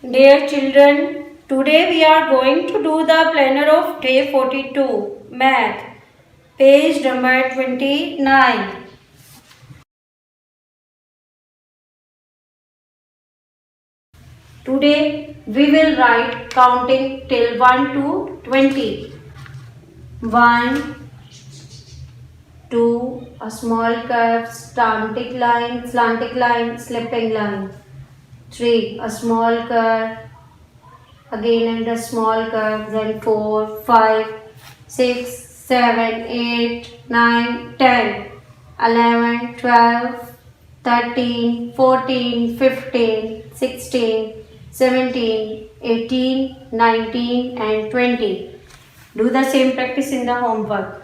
Dear children, today we are going to do the planner of day 42, Math, page number 29. Today we will write counting till 1 to 20. 1, 2, a small curve, slanting line, slipping line. 3, a small curve, again and a small curve, then 4, 5, 6, 7, 8, 9, 10, 11, 12, 13, 14, 15, 16, 17, 18, 19 and 20. Do the same practice in the homework.